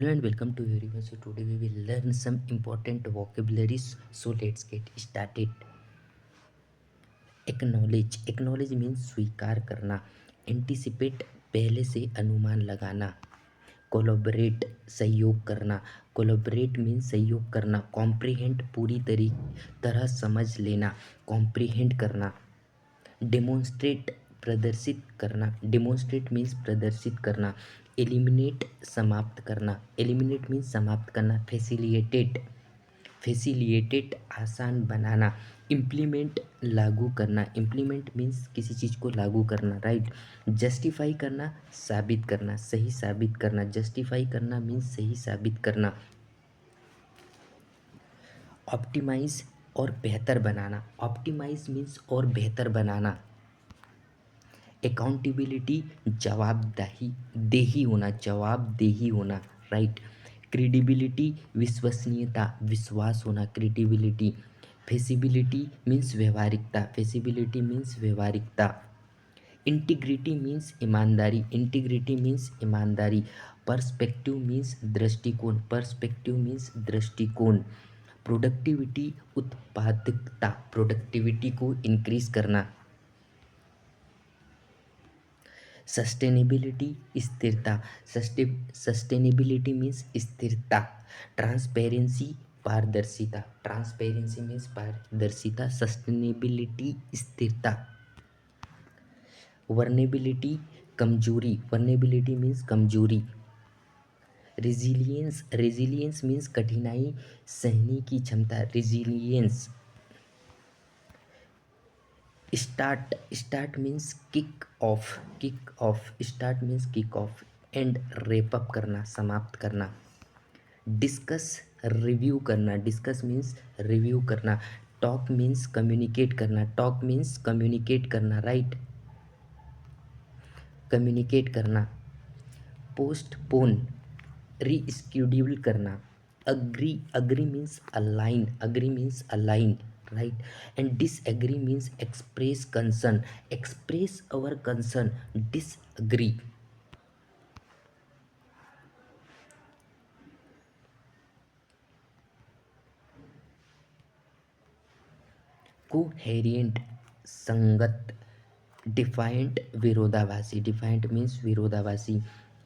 Hello and welcome to everyone. So today we will learn some important vocabularies. So let's get started. Acknowledge means स्वीकार करना. Anticipate पहले से अनुमान लगाना. Collaborate सहयोग करना. Collaborate means सहयोग करना. Comprehend पूरी तरह समझ लेना. Comprehend करना. डेमोन्स्ट्रेट प्रदर्शित करना. डेमोन्स्ट्रेट मीन्स प्रदर्शित करना. एलिमिनेट समाप्त करना. एलिमिनेट मीन्स समाप्त करना. फैसिलिटेट आसान बनाना. इम्प्लीमेंट लागू करना. इम्प्लीमेंट मीन्स किसी चीज़ को लागू करना, राइट. जस्टिफाई करना साबित करना, सही साबित करना. जस्टिफाई करना मीन्स सही साबित करना. ऑप्टिमाइज और बेहतर बनाना. ऑप्टिमाइज मीन्स और बेहतर बनाना. अकाउंटेबिलिटी जवाबदेही देही होना, जवाबदेही होना, राइट. क्रेडिबिलिटी विश्वसनीयता, विश्वास होना. क्रेडिबिलिटी. फेसिबिलिटी मीन्स व्यवहारिकता. फेसिबिलिटी मीन्स व्यवहारिकता. इंटीग्रिटी मीन्स ईमानदारी. इंटीग्रिटी मीन्स ईमानदारी. पर्सपेक्टिव मीन्स दृष्टिकोण. पर्सपेक्टिव मीन्स दृष्टिकोण. प्रोडक्टिविटी उत्पादकता. प्रोडक्टिविटी को इंक्रीज करना. सस्टेनेबिलिटी स्थिरता. सस्टेनेबिलिटी मीन्स स्थिरता. ट्रांसपेरेंसी पारदर्शिता. ट्रांसपेरेंसी मीन्स पारदर्शिता. सस्टेनेबिलिटी स्थिरता. वर्नेबिलिटी कमजोरी. वर्नेबिलिटी मीन्स कमजोरी. रेजिलियंस मीन्स कठिनाई सहने की क्षमता. Resilience. Start means kick off. Start means kick off. And rape up करना, समाप्त करना. डिस्कस रिव्यू करना. डिस्कस मीन्स रिव्यू करना. टॉक मीन्स कम्युनिकेट करना. टॉक मीन्स कम्युनिकेट करना, राइट. कम्युनिकेट करना. पोस्टपोन रीस्केड्यूल करना. Agree means align. Agree means align, right. And disagree means express concern. Express our concern. Disagree. Coherent संगत. Defiant विरोधाभासी. Defiant means विरोधाभासी.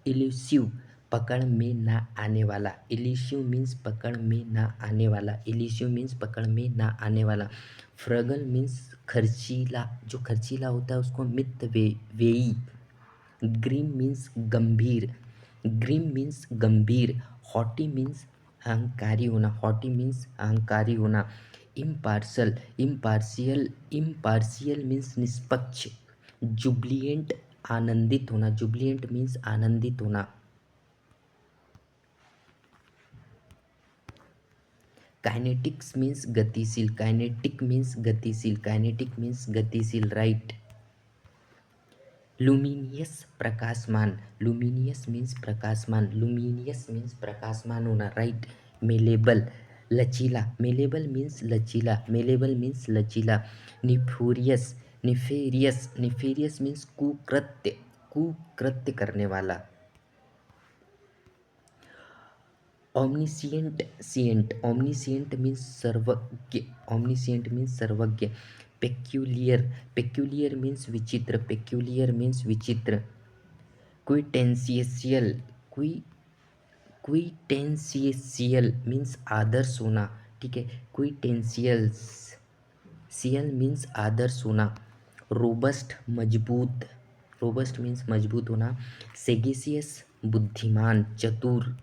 Elusive पकड़ में ना आने वाला. इल्यूसिव मीन्स पकड़ में ना आने वाला. इल्यूसिव मीन्स पकड़ में ना आने वाला. फ्रगल मीन्स खर्चीला. जो खर्चीला होता है उसको मित वेई. ग्रीम मीन्स गंभीर. ग्रीम मीन्स गंभीर. हॉटी मीन्स अहंकारी होना. हॉटी मीन्स अहंकारी होना. इम्पार्शियल मीन्स निष्पक्ष. जुब्लिएंट आनंदित होना. जुब्लिएंट मीन्स आनंदित होना. काइनेटिक्स मीन्स गतिशील. काइनेटिक मीन्स गतिशील. काइनेटिक मीन्स गतिशील, राइट. लुमिनियस प्रकाशमान. लुमिनियस मीन्स प्रकाशमान. लुमिनियस मीन्स प्रकाशमान होना, राइट. मेलेबल लचीला. मेलेबल मीन्स लचीला. मेलेबल मीन्स लचीला. निफोरियस. Nefarious means कुकृत्य. कुकृत्य करने वाला. ओमनिशियंट मीन्स सर्वज्ञ. ओमनिशियंट मीन्स सर्वज्ञ. पेक्यूलियर मीन्स विचित्र. पेक्यूलियर मीन्स विचित्र. क्विटेंशियल. क्विटेंशियल मीन्स आदर्श होना, ठीक है. क्विटेंशियल सियल मीन्स आदर्श होना. रोबस्ट मजबूत. रोबस्ट मीन्स मजबूत होना. सेगेसियस बुद्धिमान, चतुर.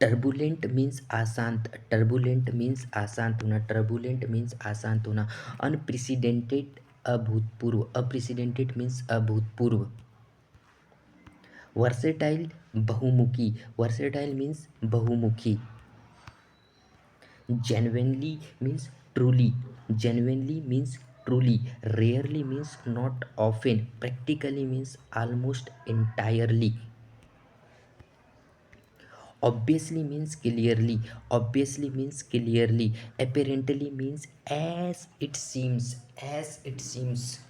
टर्बुलेंट मीन्स अशांत. टर्बुलेंट मीन्स अशांत होना. टर्बुलेंट मीन्स अशांत होना. अनप्रेसिडेंटेड अभूतपूर्व. अनप्रेसिडेंटेड मीन्स अभूतपूर्व. वर्सेटाइल बहुमुखी. वर्सेटाइल मीन्स बहुमुखी. Genuinely means truly. Genuinely means truly. Rarely means not often. Practically means almost entirely. Obviously means clearly. Obviously means clearly. Apparently means as it seems. As it seems.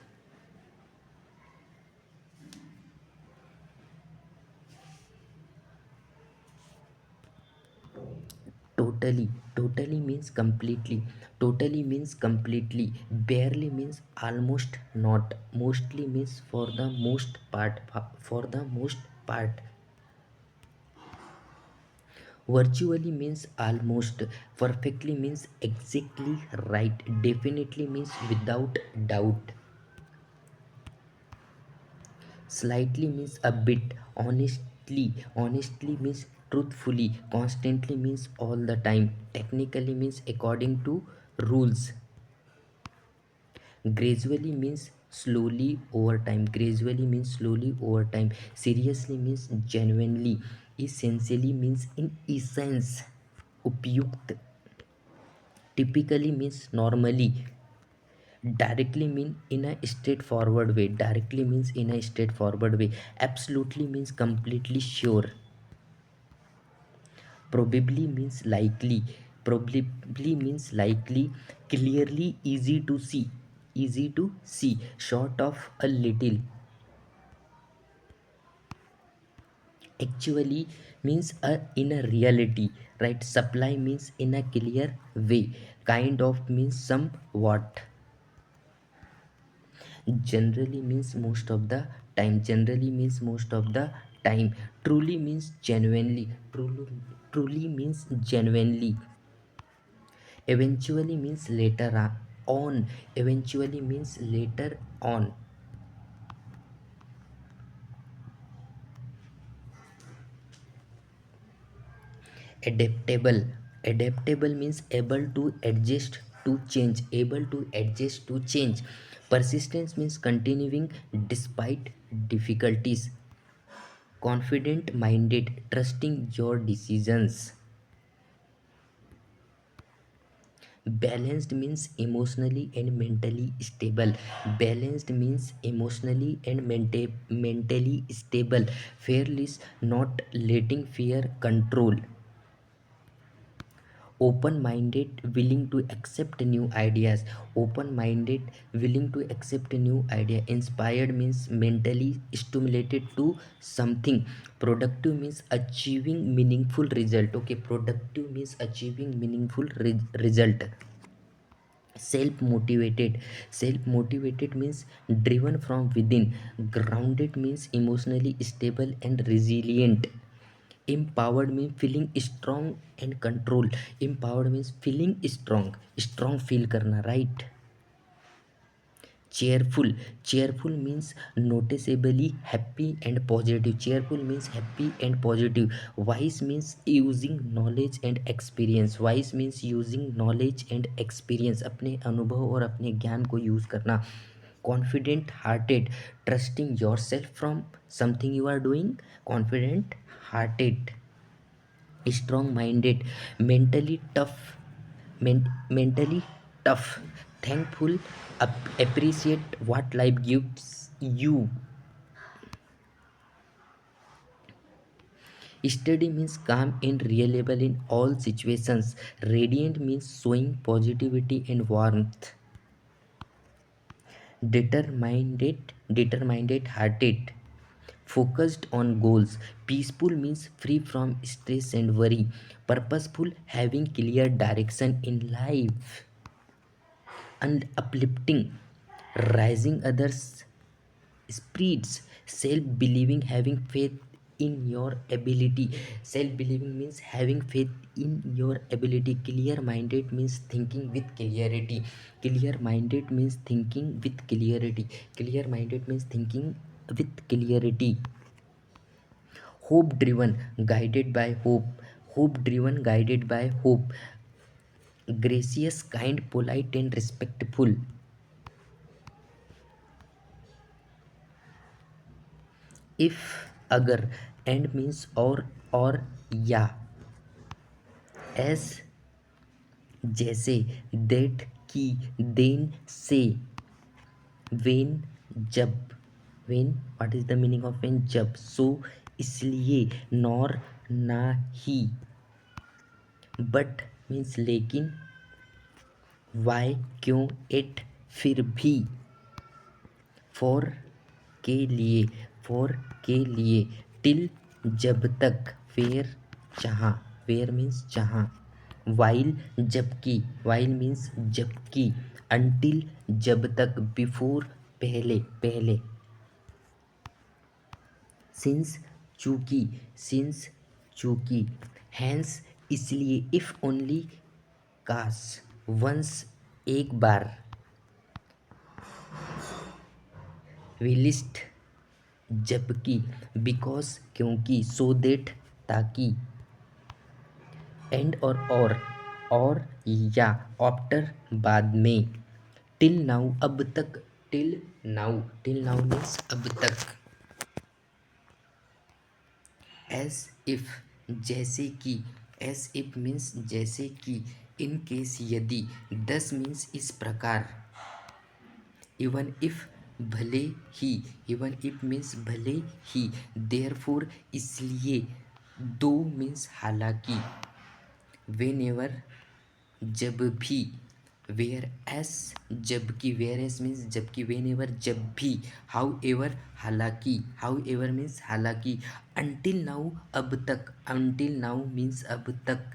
totally. Totally means completely. Totally means completely. Barely means almost not. Mostly means for the most part. For the most part. Virtually means almost. Perfectly means exactly right. Definitely means without doubt. Slightly means a bit. Honestly means truthfully. Constantly means all the time. Technically means according to rules. Gradually means slowly over time. Gradually means slowly over time. Seriously means genuinely. Essentially means in essence. Upyukt typically means normally. Directly mean in a straightforward way. Directly means in a straightforward way. Absolutely means completely sure. Probably means likely. Probably means likely. Clearly easy to see. Easy to see. Short of a little. Actually means in a reality, right? Supply means in a clear way. Kind of means somewhat. Generally means most of the time. Generally means most of the time. Truly means genuinely. Truly means genuinely. Eventually means later on. Eventually means later on. Adaptable. Adaptable means able to adjust to change. Able to adjust to change. Persistence means continuing despite difficulties. Confident minded, trusting your decisions. Balanced means emotionally and mentally stable. Balanced means emotionally and mentally stable. Fearless, not letting fear control. Open minded, willing to accept new ideas. Open minded, willing to accept a new idea. Inspired means mentally stimulated to something. Productive means achieving meaningful result. Okay, productive means achieving meaningful result. Self motivated means driven from within. Grounded means emotionally stable and resilient. Empowered means feeling strong and control. Empowered means feeling strong feel karna, right? Cheerful means noticeably happy and positive. Cheerful means happy and positive. Wise means using knowledge and experience. Wise means using knowledge and experience. अपने अनुभव और अपने ज्ञान को use करना. Confident hearted, trusting yourself from something you are doing. Confident hearted. Strong minded, mentally tough. Mentally tough. Thankful, appreciate what life gives you. Steady means calm and reliable in all situations. Radiant means showing positivity and warmth. Determined hearted, focused on goals. Peaceful means free from stress and worry. Purposeful, having clear direction in life. And uplifting, rising others spirits. Self-believing, having faith in your ability. Self-believing means having faith in your ability. Clear-minded means thinking with clarity. Clear-minded means thinking with clarity. Clear-minded means thinking with clarity. Hope driven, guided by hope. Hope driven, guided by hope. Gracious, kind, polite and respectful. If, agar, and means or या. As, जैसे. That, की. Then, से. When, जब. When, what is the meaning of when? जब. So, इसलिए. Nor, ना ही. But means लेकिन. Why, क्यों. It, फिर भी. For, के लिए. For, के लिए. Till, जब तक. Where, जहाँ. Where means जहाँ. वाइल जबकि, वाइल मीन्स जबकि, अंटिल जब तक, बिफोर पहले पहले, सिंस चूंकि, सिंस चूंकि, हैंस इसलिए, इफ ओनली, काश, वंस एक बार, विलिस्ट जबकि, बिकॉज क्योंकि, सो देट ताकि, एंड और या, आफ्टर बाद में, टिल नाउ अब तक, टिल नाउ मीन्स अब तक, एज इफ जैसे कि, एज इफ मीन्स जैसे कि, इन केस यदि, दस मीन्स इस प्रकार, इवन इफ भले ही, इवन इफ मीन्स भले ही, देयरफॉर इसलिए, दो मीन्स हालांकि, वेन एवर जब भी, वेयर एस जबकि, वेयर एस मीन्स जबकि, वेन एवर जब भी, हाउ एवर हालांकि, हाउ एवर मीन्स हालांकि, अंटिल नाउ अब तक, अंटिल नाउ मीन्स अब तक,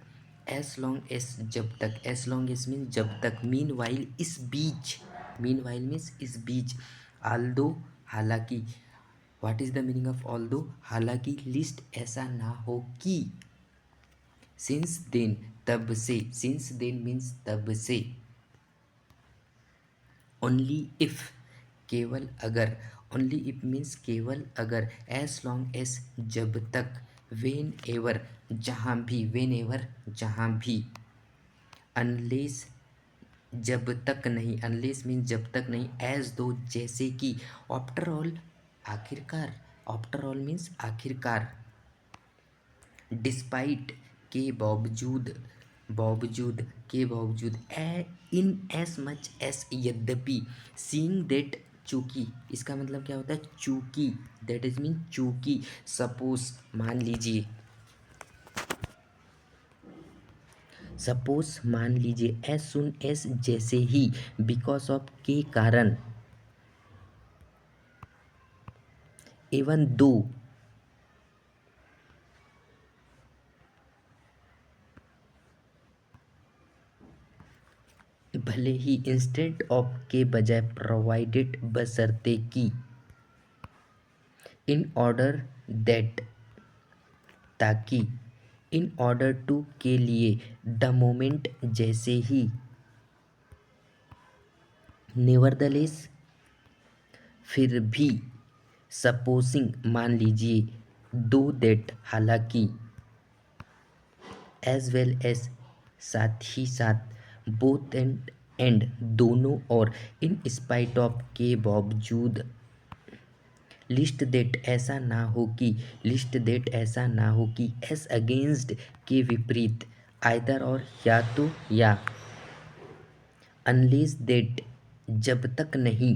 एस लॉन्ग एस जब तक, एस लॉन्ग एस मीन्स जब तक, मीन वाइल इस बीच, मीन वाइल मीन्स इस बीच, आल्दो हालांकि, what is the meaning of although, हालांकि, लिस्ट ऐसा ना हो कि, सिंस देन तब से, सिंस देन मीन्स तब से, ओनली इफ केवल अगर, ओनली इफ मीन्स केवल अगर, एस लॉन्ग एस जब तक, वेन एवर जहाँ भी, वेन एवर जहाँ भी, अनलेस जब तक नहीं, अनलेस मीन्स जब तक नहीं, एज दो जैसे कि, आफ्टर ऑल आखिरकार, आफ्टर ऑल मीन्स आखिरकार, डिस्पाइट के बावजूद, बावजूद के बावजूद, ए इन एस मच एस यद्यपि, सीइंग दैट चूंकि, इसका मतलब क्या होता है, चूंकि, दैट इज मीन चूंकि, सपोज मान लीजिए, सपोज मान लीजिए, एज सुन एस जैसे ही, बिकॉज ऑफ के कारण, इवन दो, भले ही, इंस्टेंट ऑफ के बजाय, प्रोवाइडेड बशर्ते की, इन ऑर्डर दैट ताकि, इन ऑर्डर टू के लिए, द मोमेंट जैसे ही, नेवरदलेस फिर भी, सपोजिंग मान लीजिए, दो दैट हालांकि, एज वेल एज साथ ही साथ, बोथ एंड दोनों और, इन स्पाइट ऑफ के बावजूद, लिस्ट दैट ऐसा ना हो कि, लिस्ट दैट ऐसा ना हो कि, एस अगेंस्ट के विपरीत, आइदर और या तो या, अनलेस दैट जब तक नहीं,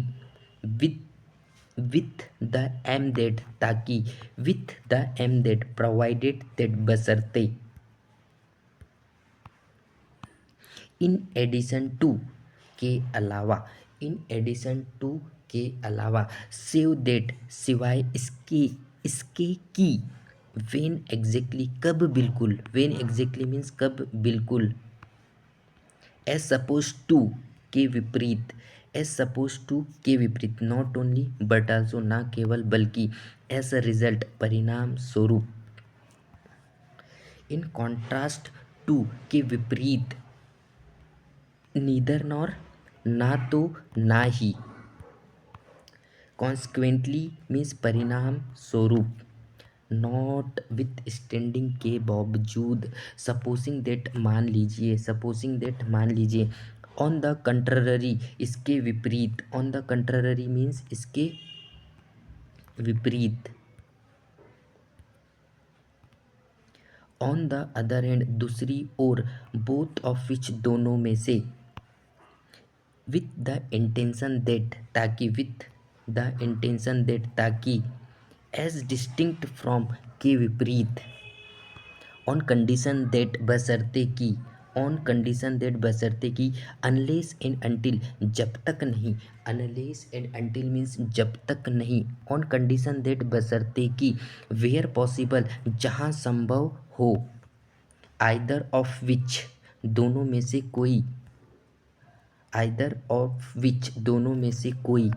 विथ द एम दैट ताकि, with the aim that provided that बशर्ते, इन एडिशन टू के अलावा, इन एडिशन टू के अलावा, सेव दैट सिवाय इसके, इसके की, वेन एग्जैक्टली कब बिल्कुल, वेन एग्जैक्टली मीन्स कब बिल्कुल, एज सपोज टू के विपरीत, एज सपोज टू के विपरीत, नॉट ओनली बट आल्सो ना केवल बल्कि, एज अ रिजल्ट परिणाम स्वरूप, इन कॉन्ट्रास्ट टू के विपरीत, नीदर नॉर ना तो ना ही, कॉन्सिक्वेंटली मीन्स परिणाम स्वरूप, नॉट विथ स्टैंडिंग के बावजूद, सपोजिंग दैट मान लीजिए, सपोजिंग दैट मान लीजिए, ऑन द कंट्ररी इसके विपरीत, ऑन द कंट्ररी मीन्स इसके विपरीत, ऑन द अदर हैंड दूसरी ओर, बोथ ऑफ विच दोनों में से, विथ द इंटेंशन दैट ताकि, विथ द इंटेंशन दैट ताकि, एज डिस्टिंक्ट फ्रॉम के विपरीत, ऑन कंडीशन दैट बशर्ते की, ऑन कंडीशन दैट बशर्ते की, अनलेस एंड अनटिल जब तक नहीं, अनलेस एंड अनटिल मीन्स जब तक नहीं, ऑन कंडीशन दैट बशर्ते की, वेयर पॉसिबल जहाँ संभव हो, आइदर ऑफ विच दोनों में से कोई, आइदर ऑफ विच, दोनों में से कोई,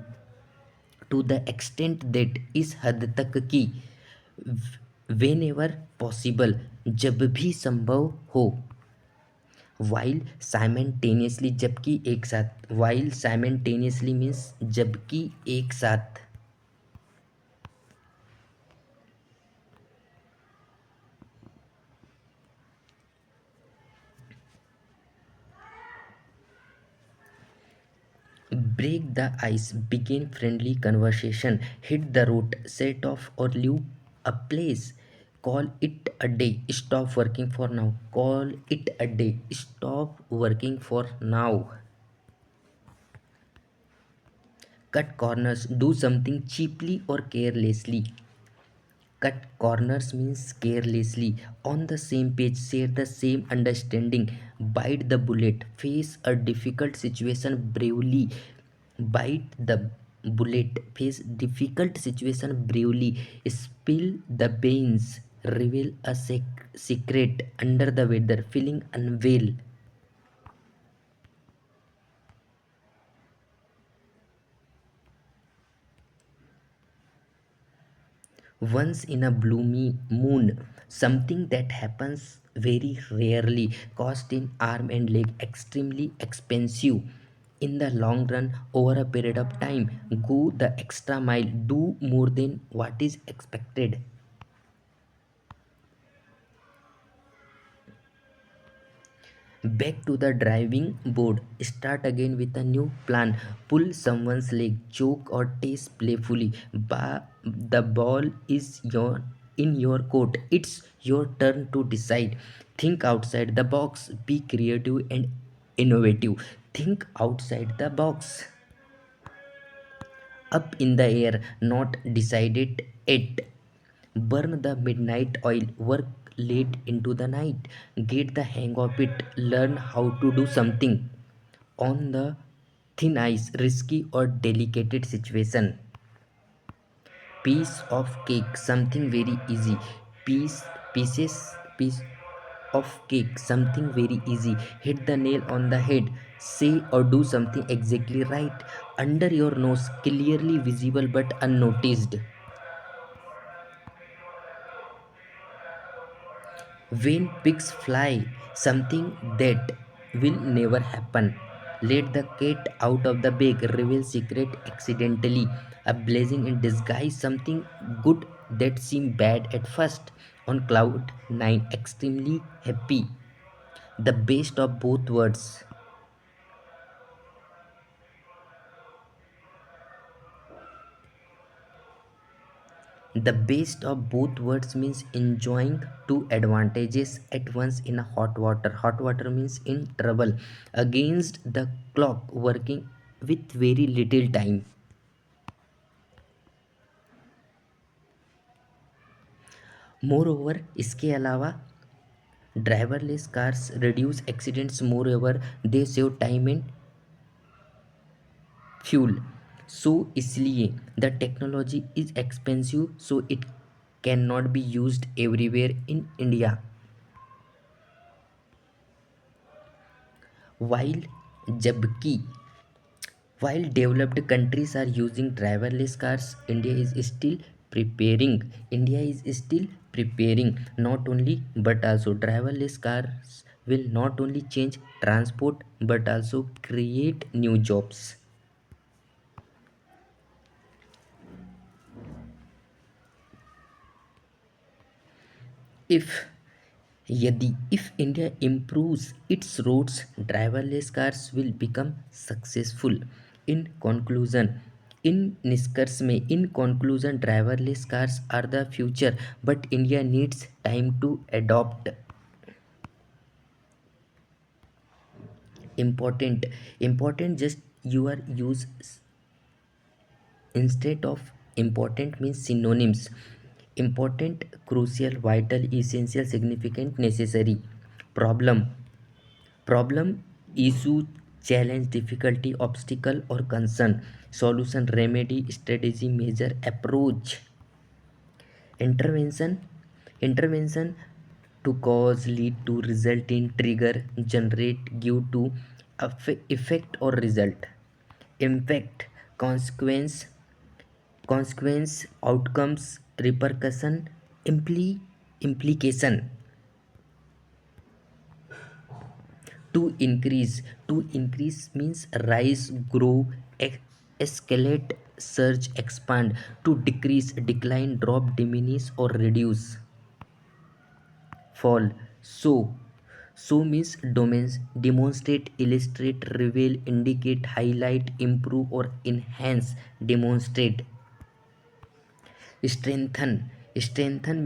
टू द एक्सटेंट दैट, इस हद तक कि, वेन एवर पॉसिबल, जब भी संभव हो, वाइल साइमल्टेनियसली, जबकि एक साथ, वाइल साइमल्टेनियसली मीन्स जबकि एक साथ, break the ice, begin friendly conversation, hit the road, set off or leave a place, call it a day, stop working for now, call it a day, stop working for now. Cut corners, do something cheaply or carelessly. Cut corners means carelessly. On the same page, share the same understanding. Bite the bullet. Face a difficult situation bravely. Bite the bullet. Face difficult situation bravely. Spill the beans. Reveal a secret under the weather. Feeling unwell. Once in a blue moon, something that happens very rarely, cost in arm and leg, extremely expensive in the long run, over a period of time, go the extra mile, do more than what is expected. Back to the driving board. Start again with a new plan. Pull someone's leg, joke or tease playfully. The ball is in your court. It's your turn to decide. Think outside the box. Be creative and innovative. Think outside the box. Up in the air, not decided yet. Burn the midnight oil, work late into the night, get the hang of it, learn how to do something on the thin ice, risky or delicate situation. Piece of cake, something very easy. Piece of cake, something very easy. Hit the nail on the head. Say or do something exactly right. Under your nose, clearly visible but unnoticed. When pigs fly, something that will never happen. Let the cat out of the bag, reveal secret accidentally. A blessing in disguise, something good that seemed bad at first. On cloud 9, extremely happy. The best of both worlds. The best of both worlds means enjoying two advantages at once in a hot water. Hot water means in trouble. Against the clock, working with very little time. Moreover, इसके अलावा driverless cars reduce accidents. More they save time and fuel. So इसलिए the technology is expensive, so it can not be used everywhere in India. while जबकि while developed countries are using driverless cars, India is still preparing. Not only but also driverless cars will not only change transport but also create new jobs. If if India improves its roads, driverless cars will become successful. In conclusion, in conclusion, driverless cars are the future, but India needs time to adopt. Important, important. Just you are use instead of important means synonyms. Important, crucial, vital, essential, significant, necessary. Problem, problem, issue, challenge, difficulty, obstacle or concern. Solution, remedy, strategy, measure, approach. Intervention, intervention, to cause, lead to, result in, trigger, generate, give to, effect or result. Impact, consequence, outcomes, repercussion, implication. To increase means rise, grow, escalate, surge, expand. To decrease, decline, drop, diminish or reduce. Fall, so means demonstrate, illustrate, reveal, indicate, highlight, improve or enhance, demonstrate. Strengthen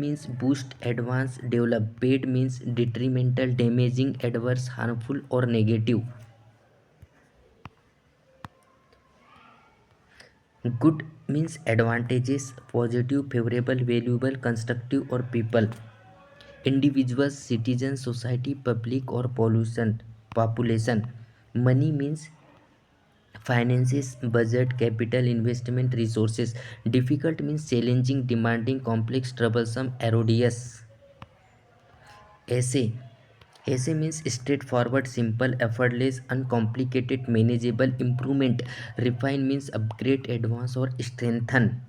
means boost, advance, develop. Bad means detrimental, damaging, adverse, harmful or negative. Good means advantages, positive, favorable, valuable, constructive or people. Individuals, citizens, society, public or population. Money means finances, budget, capital, investment, resources. Difficult means challenging, demanding, complex, troublesome, arduous. Essay. Essay means straightforward, simple, effortless, uncomplicated, manageable. Improvement. Refine means upgrade, advance or strengthen.